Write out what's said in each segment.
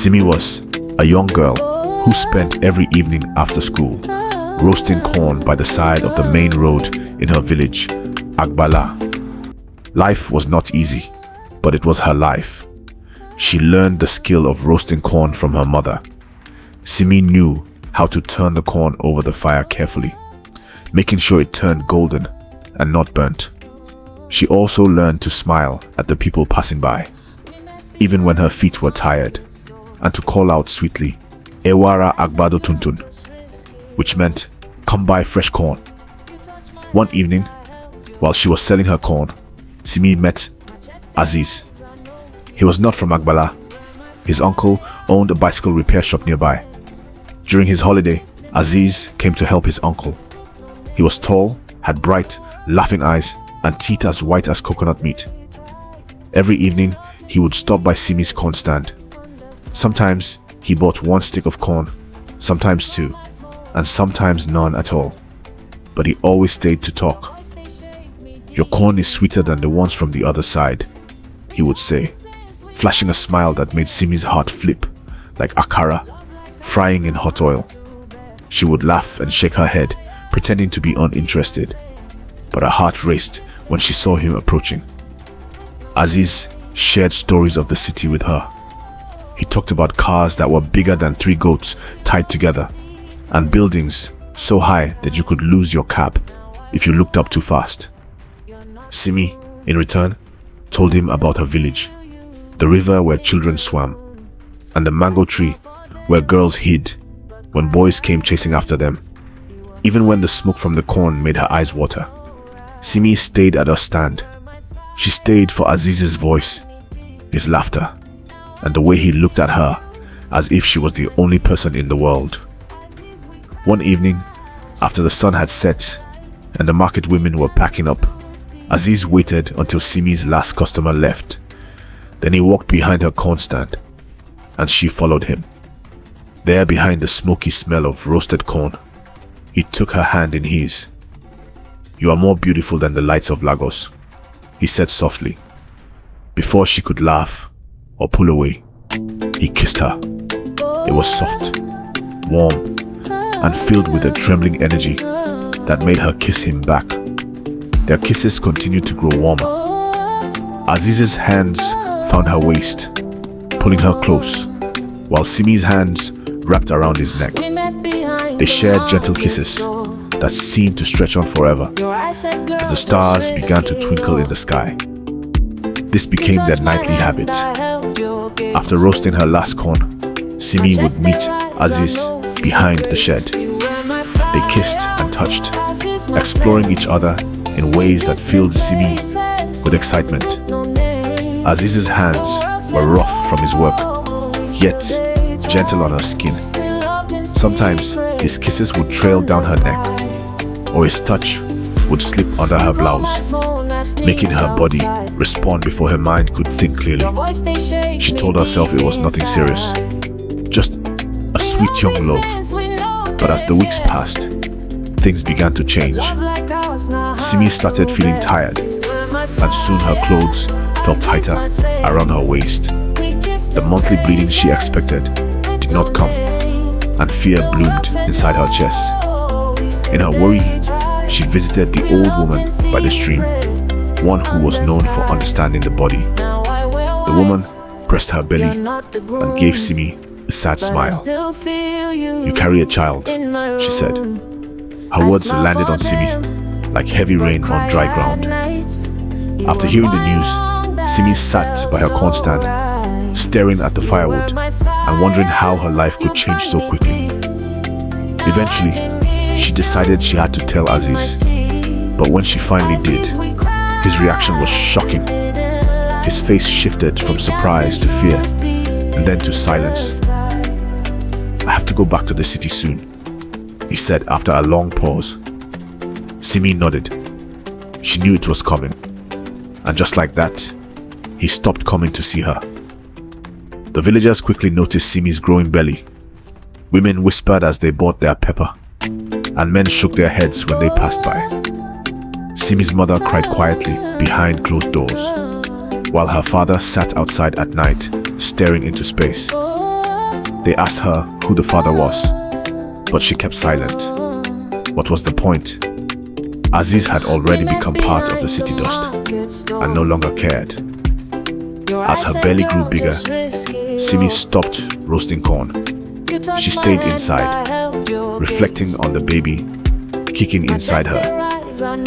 Simei was a young girl who spent every evening after school roasting corn by the side of the main road in her village, Agbala. Life was not easy, but it was her life. She learned the skill of roasting corn from her mother. Simei knew how to turn the corn over the fire carefully, making sure it turned golden and not burnt. She also learned to smile at the people passing by, even when her feet were tired, and to call out sweetly, Ewara Agbado Tuntun, which meant, come buy fresh corn. One evening, while she was selling her corn, Simei met Aziz. He was not from Agbala. His uncle owned a bicycle repair shop nearby. During his holiday, Aziz came to help his uncle. He was tall, had bright, laughing eyes, and teeth as white as coconut meat. Every evening, he would stop by Simei's corn stand. Sometimes he bought one stick of corn, sometimes two, and sometimes none at all. But he always stayed to talk. "Your corn is sweeter than the ones from the other side," he would say, flashing a smile that made Simei's heart flip, like akara, frying in hot oil. She would laugh and shake her head, pretending to be uninterested. But her heart raced when she saw him approaching. Aziz shared stories of the city with her. He talked about cars that were bigger than 3 goats tied together, and buildings so high that you could lose your cap if you looked up too fast. Simei, in return, told him about her village, the river where children swam, and the mango tree where girls hid when boys came chasing after them. Even when the smoke from the corn made her eyes water, Simei stayed at her stand. She stayed for Aziz's voice, his laughter, and the way he looked at her as if she was the only person in the world. One evening, after the sun had set and the market women were packing up, Aziz waited until Simei's last customer left. Then he walked behind her corn stand, and she followed him. There behind the smoky smell of roasted corn, he took her hand in his. "You are more beautiful than the lights of Lagos," he said softly. Before she could laugh or pull away, he kissed her. It was soft, warm, and filled with a trembling energy that made her kiss him back. Their kisses continued to grow warmer. Aziz's hands found her waist, pulling her close, while Simei's hands wrapped around his neck. They shared gentle kisses that seemed to stretch on forever as the stars began to twinkle in the sky. This became their nightly habit. After roasting her last corn, Simei would meet Aziz behind the shed. They kissed and touched, exploring each other in ways that filled Simei with excitement. Aziz's hands were rough from his work, yet gentle on her skin. Sometimes his kisses would trail down her neck, or his touch would slip under her blouse, making her body respond before her mind could think clearly. She told herself it was nothing serious, just a sweet young love. But as the weeks passed, things began to change. Simei started feeling tired, and soon her clothes felt tighter around her waist. The monthly bleeding she expected did not come, and fear bloomed inside her chest. In her worry, she visited the old woman by the stream, one who was known for understanding the body. The woman pressed her belly and gave Simei a sad smile. "You carry a child," she said. Her words landed on Simei like heavy rain on dry ground. After hearing the news, Simei sat by her corn stand, staring at the firewood and wondering how her life could change so quickly. Eventually, she decided she had to tell Aziz. But when she finally did, his reaction was shocking. His face shifted from surprise to fear, and then to silence. "I have to go back to the city soon," he said after a long pause. Simei nodded. She knew it was coming. And just like that, he stopped coming to see her. The villagers quickly noticed Simei's growing belly. Women whispered as they bought their pepper, and men shook their heads when they passed by. Simei's mother cried quietly behind closed doors, while her father sat outside at night, staring into space. They asked her who the father was, but she kept silent. What was the point? Aziz had already become part of the city dust and no longer cared. As her belly grew bigger, Simei stopped roasting corn. She stayed inside, reflecting on the baby kicking inside her,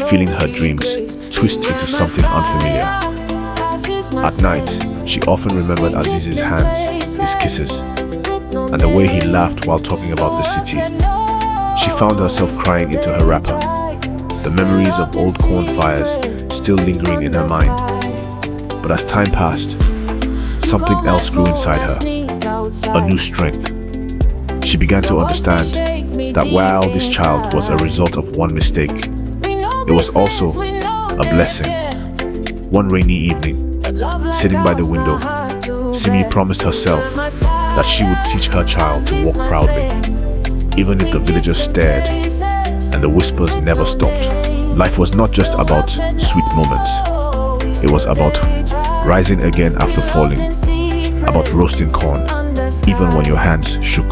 feeling her dreams twist into something unfamiliar. At night, she often remembered Aziz's hands, his kisses, and the way he laughed while talking about the city. She found herself crying into her wrapper, the memories of old corn fires still lingering in her mind. But as time passed, something else grew inside her, a new strength. She began to understand that while this child was a result of one mistake, it was also a blessing. One rainy evening, sitting by the window, Simei promised herself that she would teach her child to walk proudly, even if the villagers stared and the whispers never stopped. Life was not just about sweet moments. It was about rising again after falling, about roasting corn, even when your hands shook.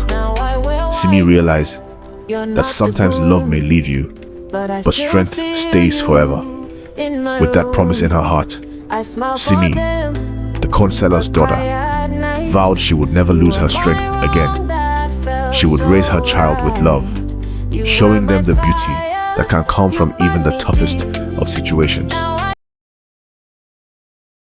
Simei realized that sometimes love may leave you, but strength stays forever. With that promise in her heart, Simei, the corn seller's daughter, vowed she would never lose her strength again. She would raise her child with love, showing them the beauty that can come from even the toughest of situations.